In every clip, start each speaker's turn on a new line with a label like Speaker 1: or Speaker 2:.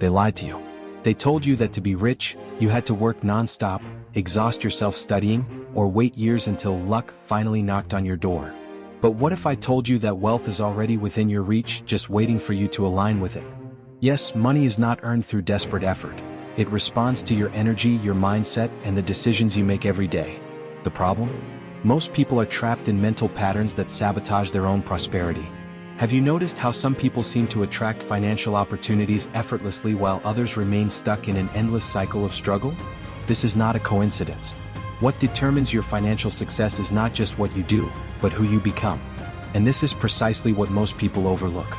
Speaker 1: They lied to you. They told you that to be rich, you had to work non-stop, exhaust yourself studying, or wait years until luck finally knocked on your door. But what if I told you that wealth is already within your reach, just waiting for you to align with it? Yes, money is not earned through desperate effort. It responds to your energy, your mindset, and the decisions you make every day. The problem? Most people are trapped in mental patterns that sabotage their own prosperity. Have you noticed how some people seem to attract financial opportunities effortlessly while others remain stuck in an endless cycle of struggle? This is not a coincidence. What determines your financial success is not just what you do, but who you become. And this is precisely what most people overlook.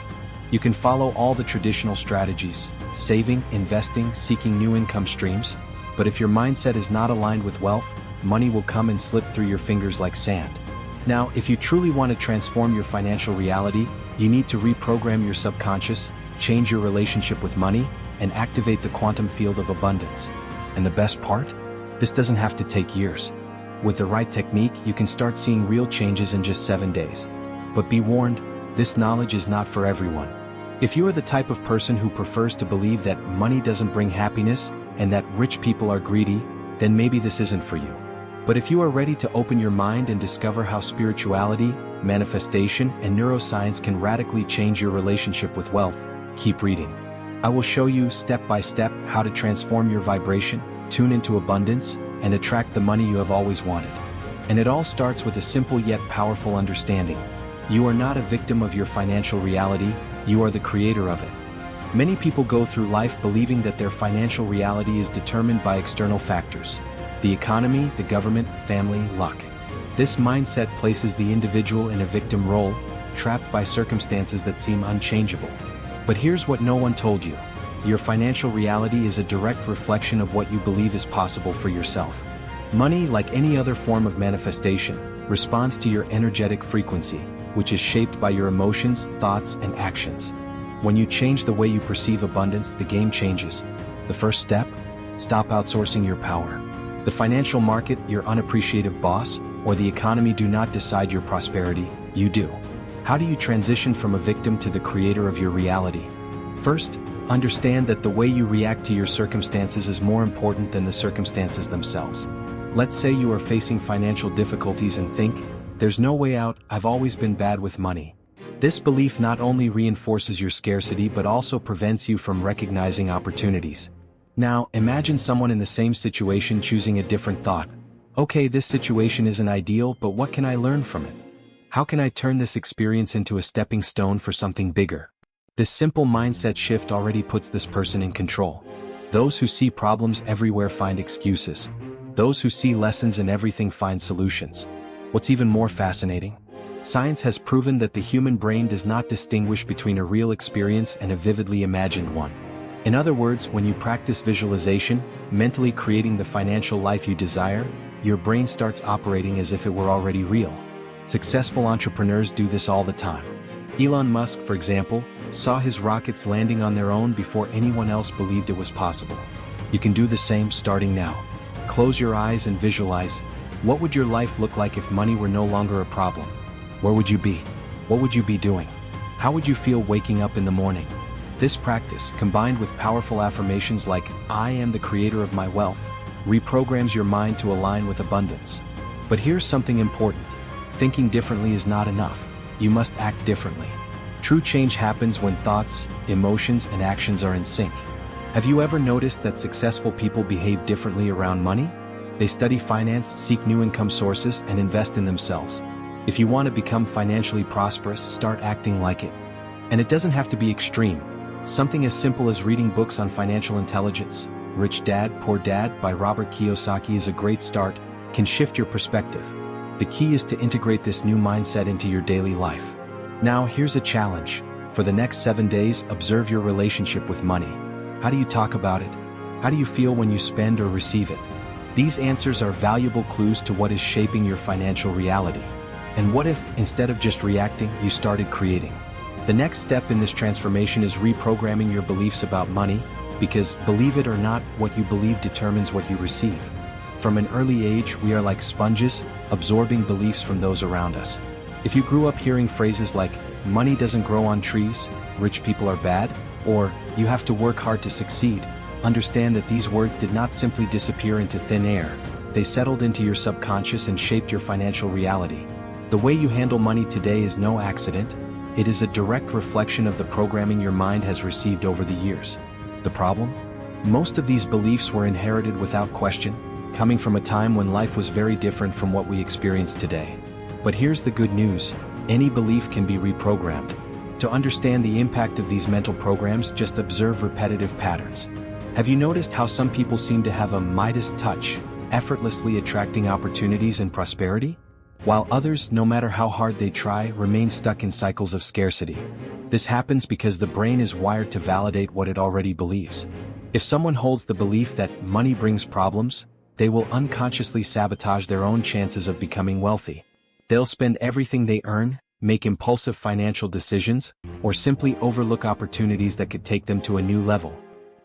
Speaker 1: You can follow all the traditional strategies, saving, investing, seeking new income streams, but if your mindset is not aligned with wealth, money will come and slip through your fingers like sand. Now, if you truly want to transform your financial reality, you need to reprogram your subconscious, change your relationship with money, and activate the quantum field of abundance. And the best part? This doesn't have to take years. With the right technique, you can start seeing real changes in just 7 days. But be warned, this knowledge is not for everyone. If you are the type of person who prefers to believe that money doesn't bring happiness and that rich people are greedy, then maybe this isn't for you. But if you are ready to open your mind and discover how spirituality, manifestation, and neuroscience can radically change your relationship with wealth, keep reading. I will show you step by step how to transform your vibration, tune into abundance, and attract the money you have always wanted. And it all starts with a simple yet powerful understanding. You are not a victim of your financial reality, you are the creator of it. Many people go through life believing that their financial reality is determined by external factors: the economy, the government, family, luck. This mindset places the individual in a victim role, trapped by circumstances that seem unchangeable. But here's what no one told you. Your financial reality is a direct reflection of what you believe is possible for yourself. Money, like any other form of manifestation, responds to your energetic frequency, which is shaped by your emotions, thoughts, and actions. When you change the way you perceive abundance, the game changes. The first step? Stop outsourcing your power. The financial market, your unappreciative boss, or the economy do not decide your prosperity, you do. How do you transition from a victim to the creator of your reality? First, understand that the way you react to your circumstances is more important than the circumstances themselves. Let's say you are facing financial difficulties and think, "There's no way out, I've always been bad with money." This belief not only reinforces your scarcity but also prevents you from recognizing opportunities. Now, imagine someone in the same situation choosing a different thought. Okay, this situation isn't ideal, but what can I learn from it? How can I turn this experience into a stepping stone for something bigger? This simple mindset shift already puts this person in control. Those who see problems everywhere find excuses. Those who see lessons in everything find solutions. What's even more fascinating? Science has proven that the human brain does not distinguish between a real experience and a vividly imagined one. In other words, when you practice visualization, mentally creating the financial life you desire, your brain starts operating as if it were already real. Successful entrepreneurs do this all the time. Elon Musk, for example, saw his rockets landing on their own before anyone else believed it was possible. You can do the same starting now. Close your eyes and visualize. What would your life look like if money were no longer a problem? Where would you be? What would you be doing? How would you feel waking up in the morning? This practice, combined with powerful affirmations like, "I am the creator of my wealth," reprograms your mind to align with abundance. But here's something important. Thinking differently is not enough. You must act differently. True change happens when thoughts, emotions, and actions are in sync. Have you ever noticed that successful people behave differently around money? They study finance, seek new income sources, and invest in themselves. If you want to become financially prosperous, start acting like it. And it doesn't have to be extreme. Something as simple as reading books on financial intelligence, Rich Dad, Poor Dad by Robert Kiyosaki is a great start, can shift your perspective. The key is to integrate this new mindset into your daily life. Now, here's a challenge. For the next 7 days, observe your relationship with money. How do you talk about it? How do you feel when you spend or receive it? These answers are valuable clues to what is shaping your financial reality. And what if, instead of just reacting, you started creating? The next step in this transformation is reprogramming your beliefs about money, because, believe it or not, what you believe determines what you receive. From an early age, we are like sponges, absorbing beliefs from those around us. If you grew up hearing phrases like, "Money doesn't grow on trees," "Rich people are bad," or "you have to work hard to succeed," understand that these words did not simply disappear into thin air. They settled into your subconscious and shaped your financial reality. The way you handle money today is no accident. It is a direct reflection of the programming your mind has received over the years. The problem? Most of these beliefs were inherited without question, coming from a time when life was very different from what we experience today. But here's the good news: any belief can be reprogrammed. To understand the impact of these mental programs, just observe repetitive patterns. Have you noticed how some people seem to have a Midas touch, effortlessly attracting opportunities and prosperity? While others, no matter how hard they try, remain stuck in cycles of scarcity. This happens because the brain is wired to validate what it already believes. If someone holds the belief that money brings problems, they will unconsciously sabotage their own chances of becoming wealthy. They'll spend everything they earn, make impulsive financial decisions, or simply overlook opportunities that could take them to a new level.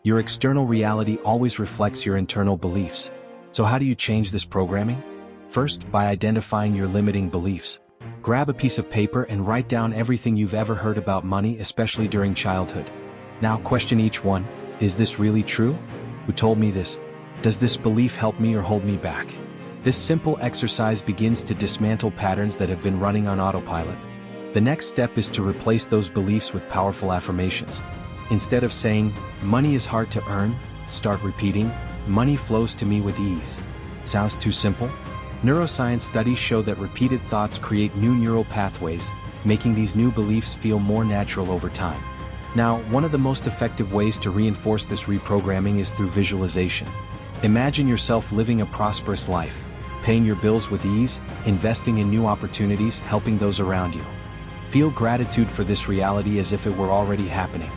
Speaker 1: Your external reality always reflects your internal beliefs. So how do you change this programming? First, by identifying your limiting beliefs. Grab a piece of paper and write down everything you've ever heard about money, especially during childhood. Now question each one: is this really true? Who told me this? Does this belief help me or hold me back? This simple exercise begins to dismantle patterns that have been running on autopilot. The next step is to replace those beliefs with powerful affirmations. Instead of saying, "money is hard to earn," start repeating, "money flows to me with ease." Sounds too simple? Neuroscience studies show that repeated thoughts create new neural pathways, making these new beliefs feel more natural over time. Now, one of the most effective ways to reinforce this reprogramming is through visualization. Imagine yourself living a prosperous life, paying your bills with ease, investing in new opportunities, helping those around you. Feel gratitude for this reality as if it were already happening.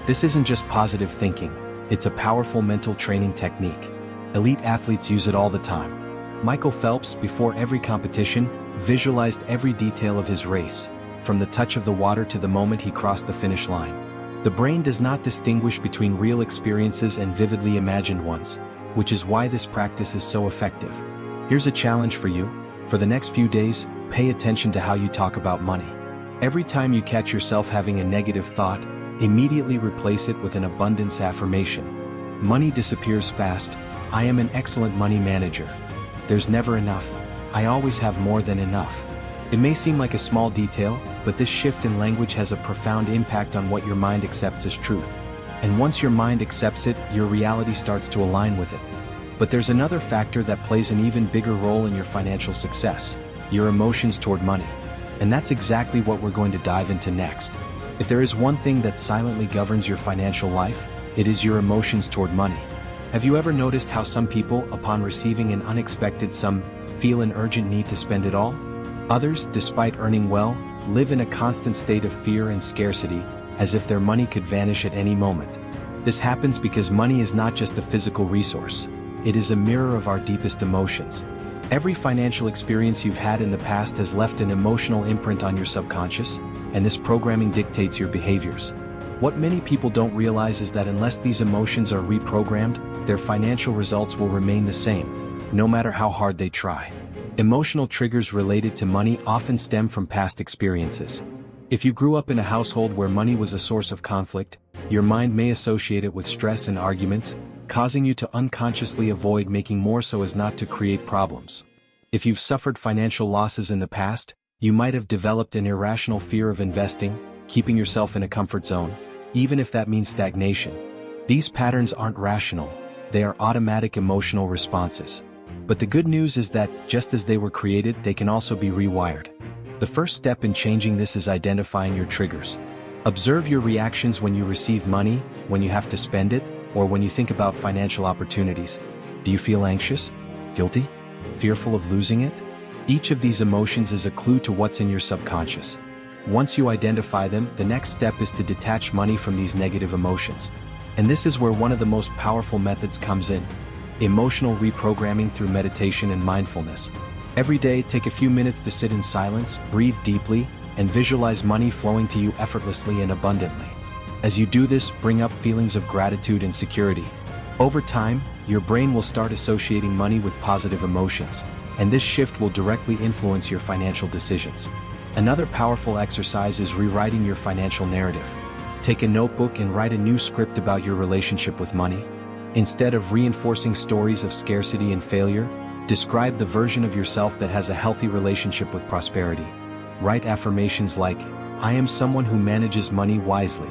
Speaker 1: This isn't just positive thinking, it's a powerful mental training technique. Elite athletes use it all the time. Michael Phelps, before every competition, visualized every detail of his race, from the touch of the water to the moment he crossed the finish line. The brain does not distinguish between real experiences and vividly imagined ones, which is why this practice is so effective. Here's a challenge for you. For the next few days, pay attention to how you talk about money. Every time you catch yourself having a negative thought, immediately replace it with an abundance affirmation. Money disappears fast. I am an excellent money manager. There's never enough. I always have more than enough. It may seem like a small detail, but this shift in language has a profound impact on what your mind accepts as truth. And once your mind accepts it, your reality starts to align with it. But there's another factor that plays an even bigger role in your financial success: your emotions toward money. And that's exactly what we're going to dive into next. If there is one thing that silently governs your financial life, it is your emotions toward money. Have you ever noticed how some people, upon receiving an unexpected sum, feel an urgent need to spend it all? Others, despite earning well, live in a constant state of fear and scarcity, as if their money could vanish at any moment. This happens because money is not just a physical resource. It is a mirror of our deepest emotions. Every financial experience you've had in the past has left an emotional imprint on your subconscious, and this programming dictates your behaviors. What many people don't realize is that unless these emotions are reprogrammed, their financial results will remain the same, no matter how hard they try. Emotional triggers related to money often stem from past experiences. If you grew up in a household where money was a source of conflict, your mind may associate it with stress and arguments, causing you to unconsciously avoid making more so as not to create problems. If you've suffered financial losses in the past, you might have developed an irrational fear of investing, keeping yourself in a comfort zone, even if that means stagnation. These patterns aren't rational, they are automatic emotional responses. But the good news is that, just as they were created, they can also be rewired. The first step in changing this is identifying your triggers. Observe your reactions when you receive money, when you have to spend it, or when you think about financial opportunities. Do you feel anxious? Guilty? Fearful of losing it? Each of these emotions is a clue to what's in your subconscious. Once you identify them, the next step is to detach money from these negative emotions. And this is where one of the most powerful methods comes in: emotional reprogramming through meditation and mindfulness. Every day, take a few minutes to sit in silence, breathe deeply, and visualize money flowing to you effortlessly and abundantly. As you do this, bring up feelings of gratitude and security. Over time, your brain will start associating money with positive emotions, and this shift will directly influence your financial decisions. Another powerful exercise is rewriting your financial narrative. Take a notebook and write a new script about your relationship with money. Instead of reinforcing stories of scarcity and failure, describe the version of yourself that has a healthy relationship with prosperity. Write affirmations like, "I am someone who manages money wisely.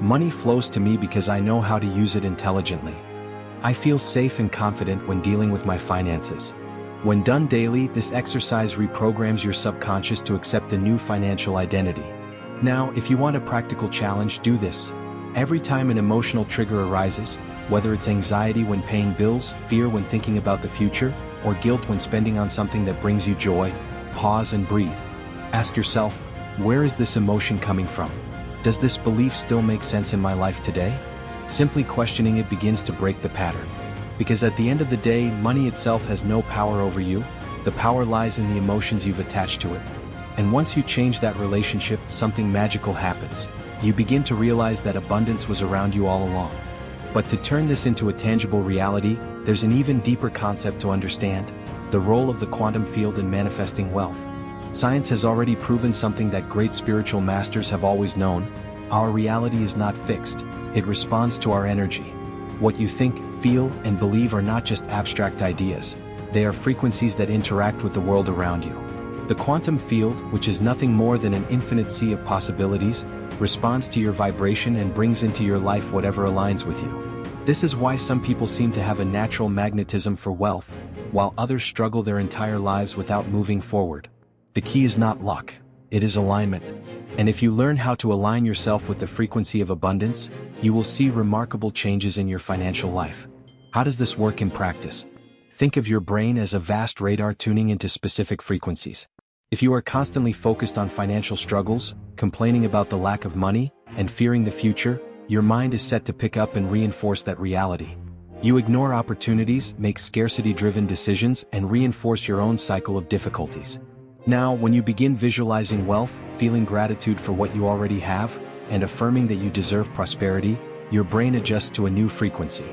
Speaker 1: Money flows to me because I know how to use it intelligently. I feel safe and confident when dealing with my finances." When done daily, this exercise reprograms your subconscious to accept a new financial identity. Now, if you want a practical challenge, do this. Every time an emotional trigger arises, whether it's anxiety when paying bills, fear when thinking about the future, or guilt when spending on something that brings you joy, pause and breathe. Ask yourself, where is this emotion coming from? Does this belief still make sense in my life today? Simply questioning it begins to break the pattern. Because at the end of the day, money itself has no power over you. The power lies in the emotions you've attached to it. And once you change that relationship, something magical happens. You begin to realize that abundance was around you all along. But to turn this into a tangible reality, there's an even deeper concept to understand: the role of the quantum field in manifesting wealth. Science has already proven something that great spiritual masters have always known: our reality is not fixed, it responds to our energy. What you think, feel, and believe are not just abstract ideas, they are frequencies that interact with the world around you. The quantum field, which is nothing more than an infinite sea of possibilities, responds to your vibration and brings into your life whatever aligns with you. This is why some people seem to have a natural magnetism for wealth, while others struggle their entire lives without moving forward. The key is not luck, it is alignment. And if you learn how to align yourself with the frequency of abundance, you will see remarkable changes in your financial life. How does this work in practice? Think of your brain as a vast radar tuning into specific frequencies. If you are constantly focused on financial struggles, complaining about the lack of money, and fearing the future, your mind is set to pick up and reinforce that reality. You ignore opportunities, make scarcity-driven decisions, and reinforce your own cycle of difficulties. Now, when you begin visualizing wealth, feeling gratitude for what you already have, and affirming that you deserve prosperity, your brain adjusts to a new frequency.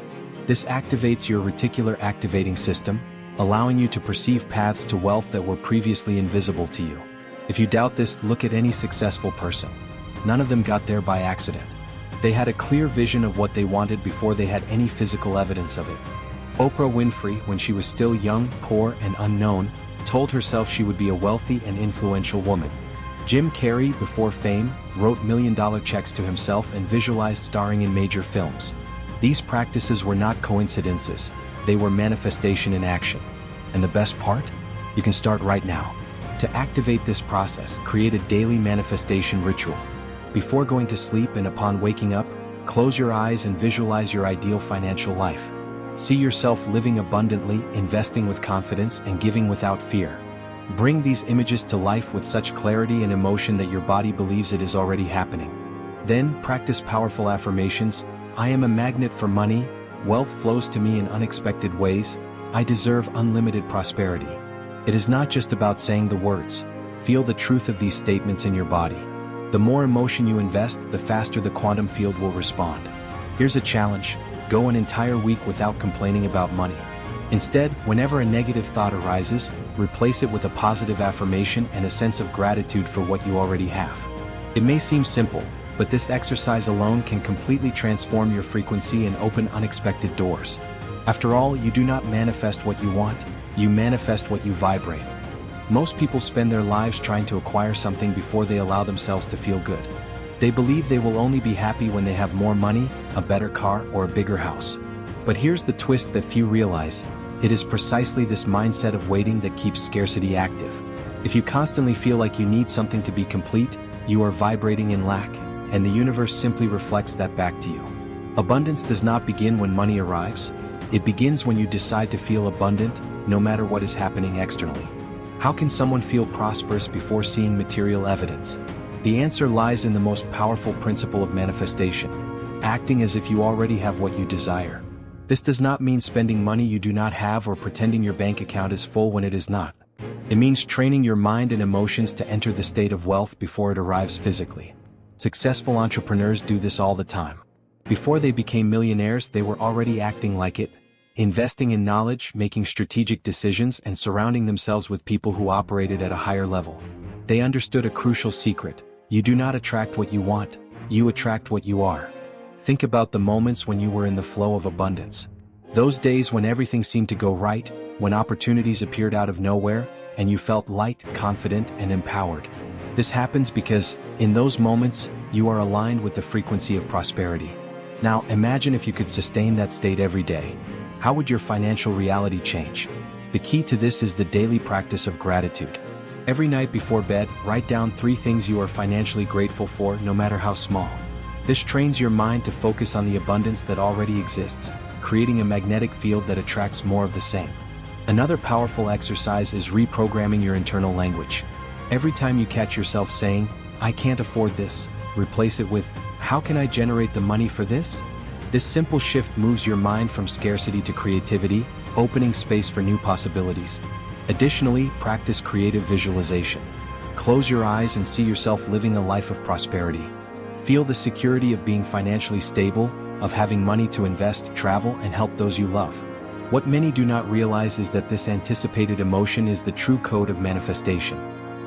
Speaker 1: This activates your reticular activating system, allowing you to perceive paths to wealth that were previously invisible to you. If you doubt this, look at any successful person. None of them got there by accident. They had a clear vision of what they wanted before they had any physical evidence of it. Oprah Winfrey, when she was still young, poor, and unknown, told herself she would be a wealthy and influential woman. Jim Carrey, before fame, wrote million-dollar checks to himself and visualized starring in major films. These practices were not coincidences, they were manifestation in action. And the best part? You can start right now. To activate this process, create a daily manifestation ritual. Before going to sleep and upon waking up, close your eyes and visualize your ideal financial life. See yourself living abundantly, investing with confidence, and giving without fear. Bring these images to life with such clarity and emotion that your body believes it is already happening. Then, practice powerful affirmations. I am a magnet for money, wealth flows to me in unexpected ways, I deserve unlimited prosperity. It is not just about saying the words. Feel the truth of these statements in your body. The more emotion you invest, the faster the quantum field will respond. Here's a challenge: go an entire week without complaining about money. Instead, whenever a negative thought arises, replace it with a positive affirmation and a sense of gratitude for what you already have. It may seem simple, but this exercise alone can completely transform your frequency and open unexpected doors. After all, you do not manifest what you want, you manifest what you vibrate. Most people spend their lives trying to acquire something before they allow themselves to feel good. They believe they will only be happy when they have more money, a better car, or a bigger house. But here's the twist that few realize: it is precisely this mindset of waiting that keeps scarcity active. If you constantly feel like you need something to be complete, you are vibrating in lack, and the universe simply reflects that back to you. Abundance does not begin when money arrives. It begins when you decide to feel abundant, no matter what is happening externally. How can someone feel prosperous before seeing material evidence? The answer lies in the most powerful principle of manifestation: acting as if you already have what you desire. This does not mean spending money you do not have or pretending your bank account is full when it is not. It means training your mind and emotions to enter the state of wealth before it arrives physically. Successful entrepreneurs do this all the time. Before they became millionaires, they were already acting like it, investing in knowledge, making strategic decisions, and surrounding themselves with people who operated at a higher level. They understood a crucial secret: you do not attract what you want, you attract what you are. Think about the moments when you were in the flow of abundance. Those days when everything seemed to go right, when opportunities appeared out of nowhere, and you felt light, confident, and empowered. This happens because, in those moments, you are aligned with the frequency of prosperity. Now, imagine if you could sustain that state every day. How would your financial reality change? The key to this is the daily practice of gratitude. Every night before bed, write down 3 things you are financially grateful for, no matter how small. This trains your mind to focus on the abundance that already exists, creating a magnetic field that attracts more of the same. Another powerful exercise is reprogramming your internal language. Every time you catch yourself saying, "I can't afford this," replace it with, "How can I generate the money for this?" This simple shift moves your mind from scarcity to creativity, opening space for new possibilities. Additionally, practice creative visualization. Close your eyes and see yourself living a life of prosperity. Feel the security of being financially stable, of having money to invest, travel, and help those you love. What many do not realize is that this anticipated emotion is the true code of manifestation.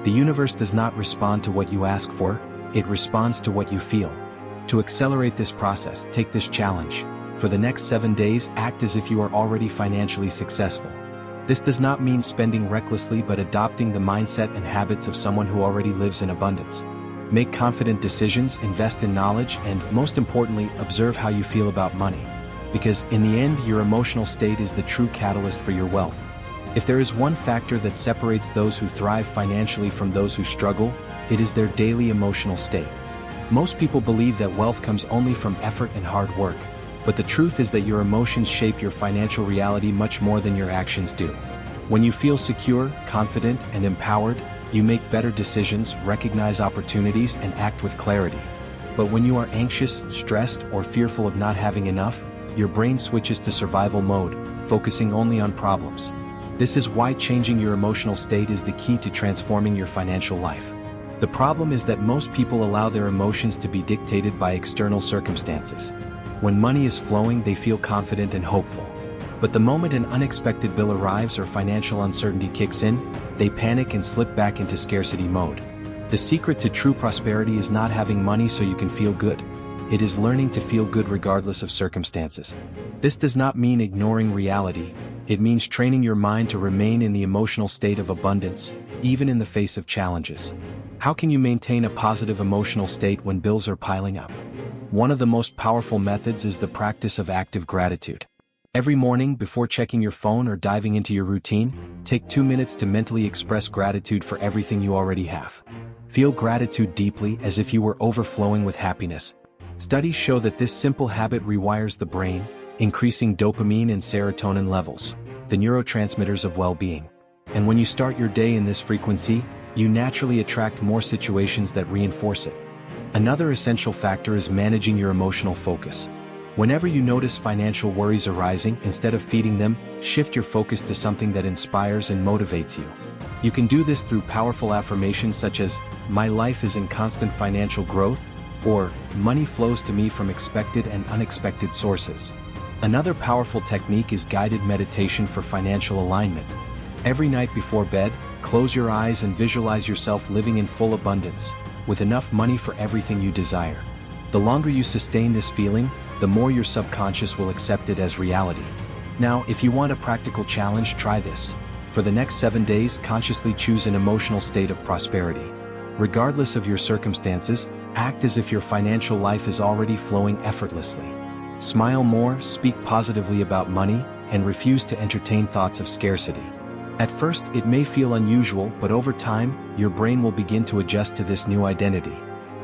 Speaker 1: The universe does not respond to what you ask for, it responds to what you feel. To accelerate this process, take this challenge. For the next 7 days, act as if you are already financially successful. This does not mean spending recklessly but adopting the mindset and habits of someone who already lives in abundance. Make confident decisions, invest in knowledge, and, most importantly, observe how you feel about money. Because, in the end, your emotional state is the true catalyst for your wealth. If there is one factor that separates those who thrive financially from those who struggle, it is their daily emotional state. Most people believe that wealth comes only from effort and hard work, but the truth is that your emotions shape your financial reality much more than your actions do. When you feel secure, confident, and empowered, you make better decisions, recognize opportunities, and act with clarity. But when you are anxious, stressed, or fearful of not having enough, your brain switches to survival mode, focusing only on problems. This is why changing your emotional state is the key to transforming your financial life. The problem is that most people allow their emotions to be dictated by external circumstances. When money is flowing, they feel confident and hopeful. But the moment an unexpected bill arrives or financial uncertainty kicks in, they panic and slip back into scarcity mode. The secret to true prosperity is not having money so you can feel good. It is learning to feel good regardless of circumstances. This does not mean ignoring reality, it means training your mind to remain in the emotional state of abundance, even in the face of challenges. How can you maintain a positive emotional state when bills are piling up? One of the most powerful methods is the practice of active gratitude. Every morning, before checking your phone or diving into your routine, take 2 minutes to mentally express gratitude for everything you already have. Feel gratitude deeply, as if you were overflowing with happiness. Studies show that this simple habit rewires the brain, increasing dopamine and serotonin levels, the neurotransmitters of well-being. And when you start your day in this frequency, you naturally attract more situations that reinforce it. Another essential factor is managing your emotional focus. Whenever you notice financial worries arising, instead of feeding them, shift your focus to something that inspires and motivates you. You can do this through powerful affirmations such as, "My life is in constant financial growth," or "Money flows to me from expected and unexpected sources." Another powerful technique is guided meditation for financial alignment. Every night before bed, close your eyes and visualize yourself living in full abundance, with enough money for everything you desire. The longer you sustain this feeling, the more your subconscious will accept it as reality. Now, if you want a practical challenge, try this. For the next 7 days, consciously choose an emotional state of prosperity. Regardless of your circumstances, act as if your financial life is already flowing effortlessly. Smile more, speak positively about money, and refuse to entertain thoughts of scarcity. At first, it may feel unusual, but over time, your brain will begin to adjust to this new identity.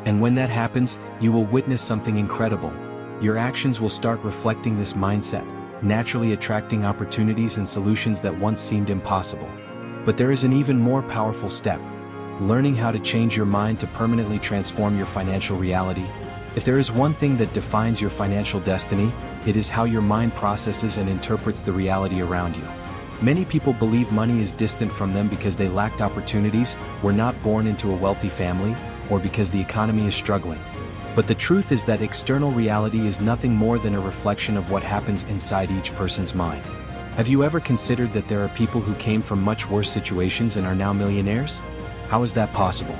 Speaker 1: And when that happens, you will witness something incredible. Your actions will start reflecting this mindset, naturally attracting opportunities and solutions that once seemed impossible. But there is an even more powerful step: learning how to change your mind to permanently transform your financial reality. If there is one thing that defines your financial destiny, it is how your mind processes and interprets the reality around you. Many people believe money is distant from them because they lacked opportunities, were not born into a wealthy family, or because the economy is struggling. But the truth is that external reality is nothing more than a reflection of what happens inside each person's mind. Have you ever considered that there are people who came from much worse situations and are now millionaires? How is that possible?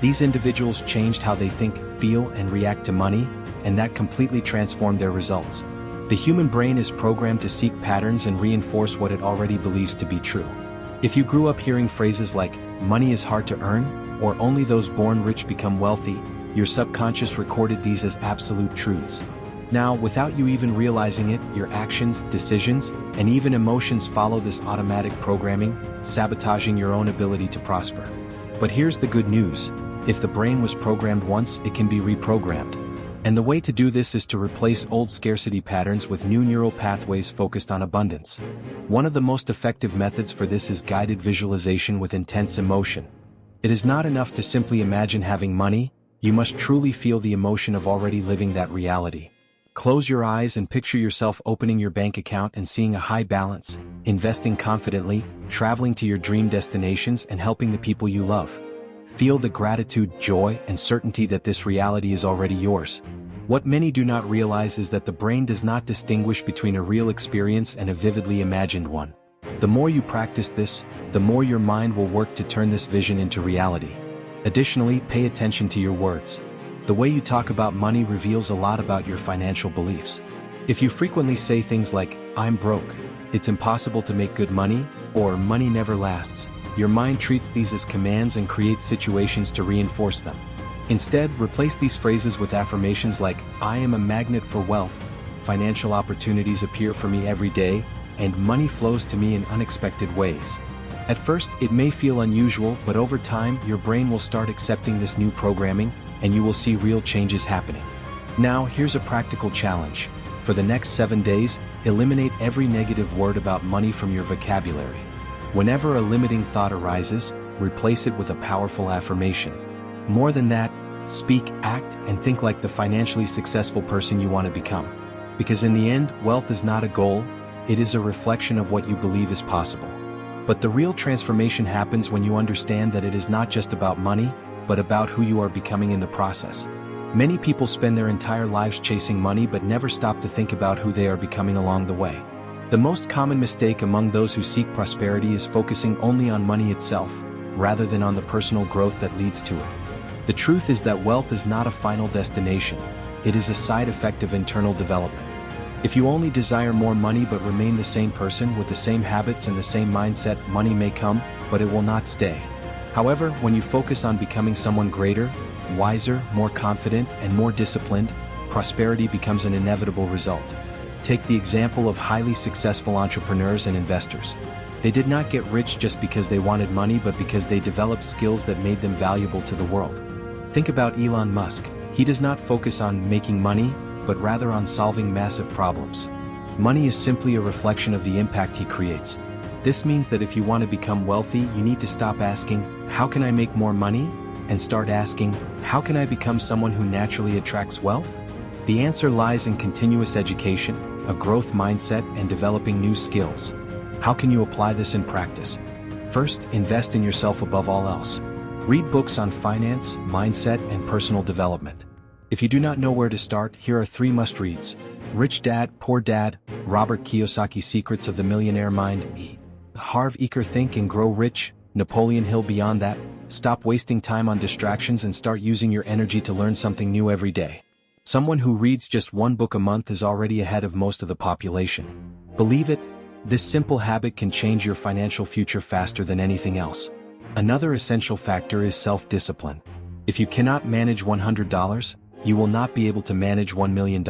Speaker 1: These individuals changed how they think, feel, and react to money, and that completely transformed their results. The human brain is programmed to seek patterns and reinforce what it already believes to be true. If you grew up hearing phrases like, money is hard to earn, or only those born rich become wealthy, your subconscious recorded these as absolute truths. Now, without you even realizing it, your actions, decisions, and even emotions follow this automatic programming, sabotaging your own ability to prosper. But here's the good news. If the brain was programmed once, it can be reprogrammed. And the way to do this is to replace old scarcity patterns with new neural pathways focused on abundance. One of the most effective methods for this is guided visualization with intense emotion. It is not enough to simply imagine having money, you must truly feel the emotion of already living that reality. Close your eyes and picture yourself opening your bank account and seeing a high balance, investing confidently, traveling to your dream destinations and helping the people you love. Feel the gratitude, joy, and certainty that this reality is already yours. What many do not realize is that the brain does not distinguish between a real experience and a vividly imagined one. The more you practice this, the more your mind will work to turn this vision into reality. Additionally, pay attention to your words. The way you talk about money reveals a lot about your financial beliefs. If you frequently say things like, I'm broke, it's impossible to make good money, or money never lasts, your mind treats these as commands and creates situations to reinforce them. Instead, replace these phrases with affirmations like, I am a magnet for wealth, financial opportunities appear for me every day, and money flows to me in unexpected ways. At first, it may feel unusual, but over time, your brain will start accepting this new programming, and you will see real changes happening. Now, here's a practical challenge. For the next 7 days, eliminate every negative word about money from your vocabulary. Whenever a limiting thought arises, replace it with a powerful affirmation. More than that, speak, act, and think like the financially successful person you want to become. Because in the end, wealth is not a goal, it is a reflection of what you believe is possible. But the real transformation happens when you understand that it is not just about money, but about who you are becoming in the process. Many people spend their entire lives chasing money but never stop to think about who they are becoming along the way. The most common mistake among those who seek prosperity is focusing only on money itself, rather than on the personal growth that leads to it. The truth is that wealth is not a final destination, it is a side effect of internal development. If you only desire more money but remain the same person with the same habits and the same mindset, money may come, but it will not stay. However, when you focus on becoming someone greater, wiser, more confident, and more disciplined, prosperity becomes an inevitable result. Take the example of highly successful entrepreneurs and investors. They did not get rich just because they wanted money but because they developed skills that made them valuable to the world. Think about Elon Musk. He does not focus on making money, but rather on solving massive problems. Money is simply a reflection of the impact he creates. This means that if you want to become wealthy, you need to stop asking, how can I make more money? And start asking, how can I become someone who naturally attracts wealth? The answer lies in continuous education, a growth mindset, and developing new skills. How can you apply this in practice? First, invest in yourself above all else. Read books on finance, mindset, and personal development. If you do not know where to start, here are 3 must-reads. Rich Dad, Poor Dad, Robert Kiyosaki's Secrets of the Millionaire Mind, Harv Eker Think and Grow Rich, Napoleon Hill. Beyond that, stop wasting time on distractions and start using your energy to learn something new every day. Someone who reads just 1 book a month is already ahead of most of the population. Believe it, this simple habit can change your financial future faster than anything else. Another essential factor is self-discipline. If you cannot manage $100, you will not be able to manage $1 million.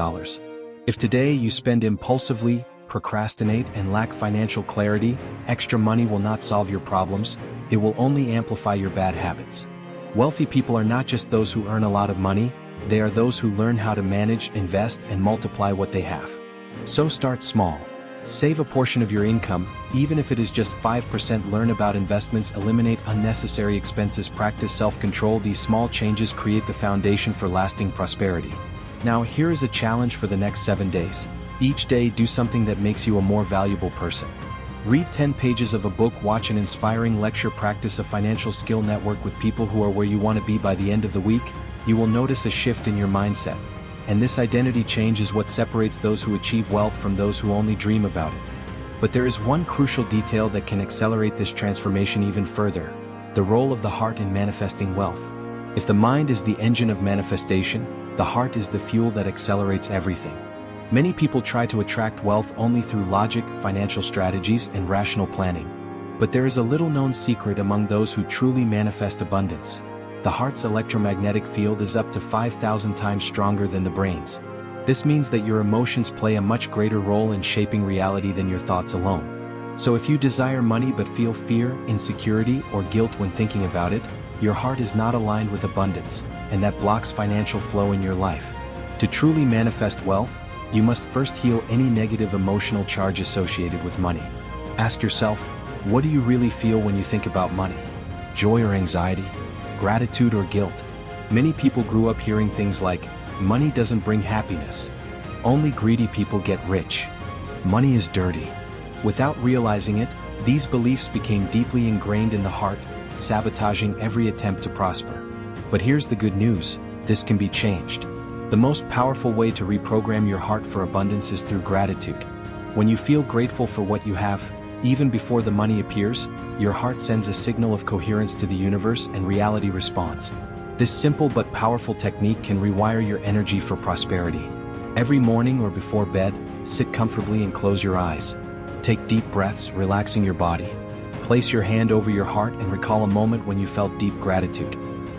Speaker 1: If today you spend impulsively, procrastinate, and lack financial clarity, extra money will not solve your problems, it will only amplify your bad habits. Wealthy people are not just those who earn a lot of money, they are those who learn how to manage, invest, and multiply what they have. So start small. Save a portion of your income, even if it is just 5%. Learn about investments, eliminate unnecessary expenses, practice self-control. These small changes create the foundation for lasting prosperity. Now here is a challenge for the next 7 days. Each day do something that makes you a more valuable person. Read 10 pages of a book, watch an inspiring lecture, practice a financial skill, network with people who are where you want to be. By the end of the week, you will notice a shift in your mindset. And this identity change is what separates those who achieve wealth from those who only dream about it. But there is one crucial detail that can accelerate this transformation even further: the role of the heart in manifesting wealth. If the mind is the engine of manifestation, the heart is the fuel that accelerates everything. Many people try to attract wealth only through logic, financial strategies, and rational planning. But there is a little-known secret among those who truly manifest abundance. The heart's electromagnetic field is up to 5,000 times stronger than the brain's. This means that your emotions play a much greater role in shaping reality than your thoughts alone. So if you desire money but feel fear, insecurity, or guilt when thinking about it, your heart is not aligned with abundance, and that blocks financial flow in your life. To truly manifest wealth, you must first heal any negative emotional charge associated with money. Ask yourself, what do you really feel when you think about money? Joy or anxiety? Gratitude or guilt? Many people grew up hearing things like, money doesn't bring happiness. Only greedy people get rich. Money is dirty. Without realizing it, these beliefs became deeply ingrained in the heart, sabotaging every attempt to prosper. But here's the good news, this can be changed. The most powerful way to reprogram your heart for abundance is through gratitude. When you feel grateful for what you have, even before the money appears, your heart sends a signal of coherence to the universe and reality responds. This simple but powerful technique can rewire your energy for prosperity. Every morning or before bed, sit comfortably and close your eyes. Take deep breaths, relaxing your body. Place your hand over your heart and recall a moment when you felt deep gratitude.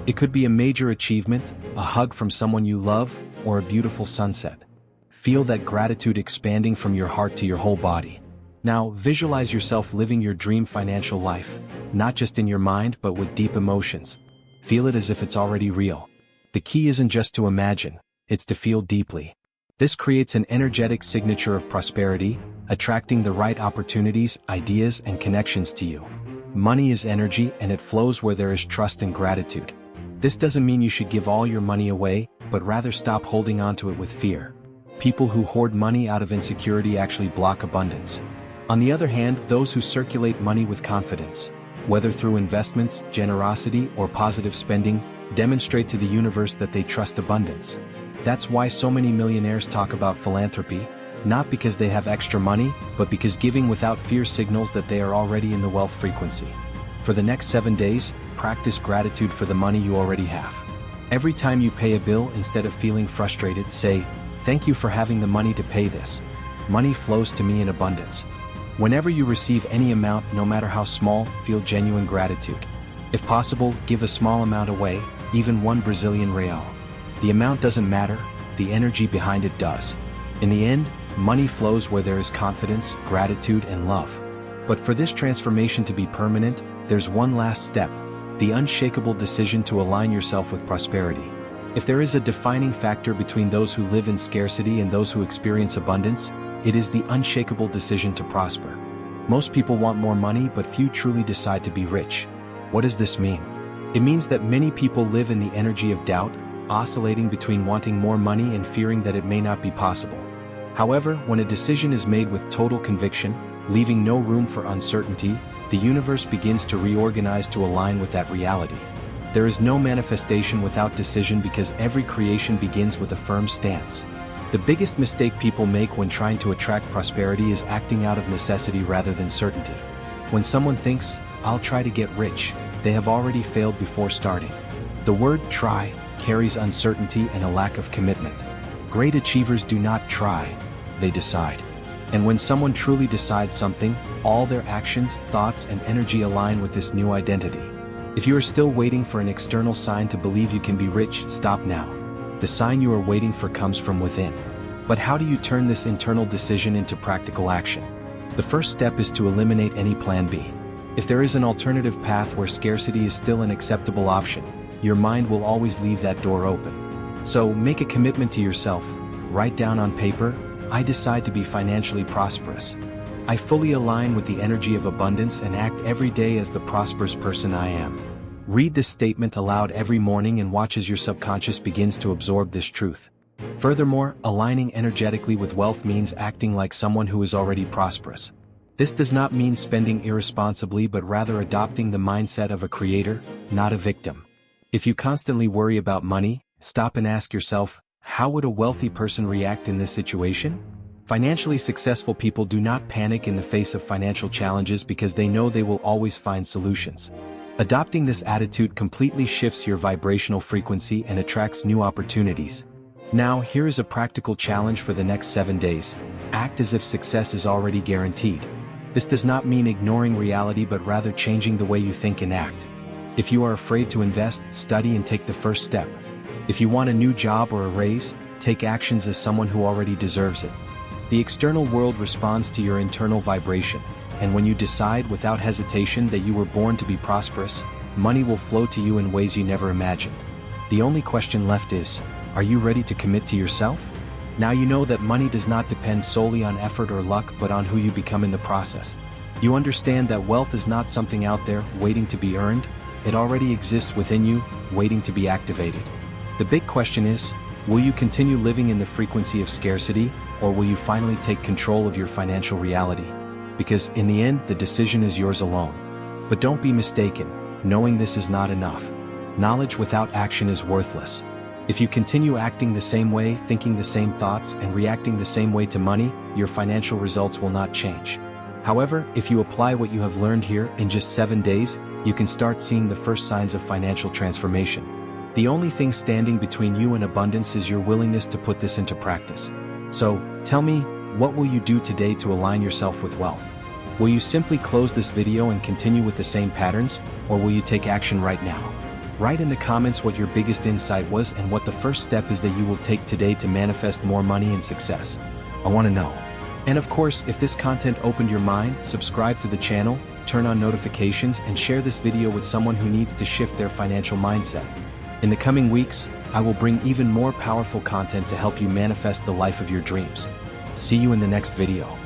Speaker 1: It could be a major achievement, a hug from someone you love, or a beautiful sunset. Feel that gratitude expanding from your heart to your whole body. Now, visualize yourself living your dream financial life, not just in your mind but with deep emotions. Feel it as if it's already real. The key isn't just to imagine, it's to feel deeply. This creates an energetic signature of prosperity, attracting the right opportunities, ideas, and connections to you. Money is energy and it flows where there is trust and gratitude. This doesn't mean you should give all your money away, but rather stop holding on to it with fear. People who hoard money out of insecurity actually block abundance. On the other hand, those who circulate money with confidence, whether through investments, generosity, or positive spending, demonstrate to the universe that they trust abundance. That's why so many millionaires talk about philanthropy, not because they have extra money, but because giving without fear signals that they are already in the wealth frequency. For the next 7 days, practice gratitude for the money you already have. Every time you pay a bill, instead of feeling frustrated, say, "Thank you for having the money to pay this. Money flows to me in abundance." Whenever you receive any amount, no matter how small, feel genuine gratitude. If possible, give a small amount away, even 1 Brazilian real. The amount doesn't matter, the energy behind it does. In the end, money flows where there is confidence, gratitude, and love. But for this transformation to be permanent, there's one last step, the unshakable decision to align yourself with prosperity. If there is a defining factor between those who live in scarcity and those who experience abundance, it is the unshakable decision to prosper. Most people want more money, but few truly decide to be rich. What does this mean? It means that many people live in the energy of doubt, oscillating between wanting more money and fearing that it may not be possible. However, when a decision is made with total conviction, leaving no room for uncertainty, the universe begins to reorganize to align with that reality. There is no manifestation without decision because every creation begins with a firm stance. The biggest mistake people make when trying to attract prosperity is acting out of necessity rather than certainty. When someone thinks, "I'll try to get rich," they have already failed before starting. The word "try" carries uncertainty and a lack of commitment. Great achievers do not try, they decide. And when someone truly decides something, all their actions, thoughts, and energy align with this new identity. If you are still waiting for an external sign to believe you can be rich, stop now. The sign you are waiting for comes from within. But how do you turn this internal decision into practical action? The first step is to eliminate any plan B. If there is an alternative path where scarcity is still an acceptable option, your mind will always leave that door open. So make a commitment to yourself. Write down on paper, "I decide to be financially prosperous. I fully align with the energy of abundance and act every day as the prosperous person I am." Read this statement aloud every morning and watch as your subconscious begins to absorb this truth. Furthermore, aligning energetically with wealth means acting like someone who is already prosperous. This does not mean spending irresponsibly but rather adopting the mindset of a creator, not a victim. If you constantly worry about money, stop and ask yourself, how would a wealthy person react in this situation? Financially successful people do not panic in the face of financial challenges because they know they will always find solutions. Adopting this attitude completely shifts your vibrational frequency and attracts new opportunities. Now, here is a practical challenge for the next 7 days. Act as if success is already guaranteed. This does not mean ignoring reality but rather changing the way you think and act. If you are afraid to invest, study and take the first step. If you want a new job or a raise, take actions as someone who already deserves it. The external world responds to your internal vibration, and when you decide without hesitation that you were born to be prosperous, money will flow to you in ways you never imagined. The only question left is, are you ready to commit to yourself? Now you know that money does not depend solely on effort or luck but on who you become in the process. You understand that wealth is not something out there waiting to be earned, it already exists within you, waiting to be activated. The big question is, will you continue living in the frequency of scarcity, or will you finally take control of your financial reality? Because in the end, the decision is yours alone. But don't be mistaken, knowing this is not enough. Knowledge without action is worthless. If you continue acting the same way, thinking the same thoughts, and reacting the same way to money, your financial results will not change. However, if you apply what you have learned here in just 7 days, you can start seeing the first signs of financial transformation. The only thing standing between you and abundance is your willingness to put this into practice. So, tell me, what will you do today to align yourself with wealth? Will you simply close this video and continue with the same patterns, or will you take action right now? Write in the comments what your biggest insight was and what the first step is that you will take today to manifest more money and success. I want to know. And of course, if this content opened your mind, subscribe to the channel, turn on notifications and share this video with someone who needs to shift their financial mindset. In the coming weeks, I will bring even more powerful content to help you manifest the life of your dreams. See you in the next video.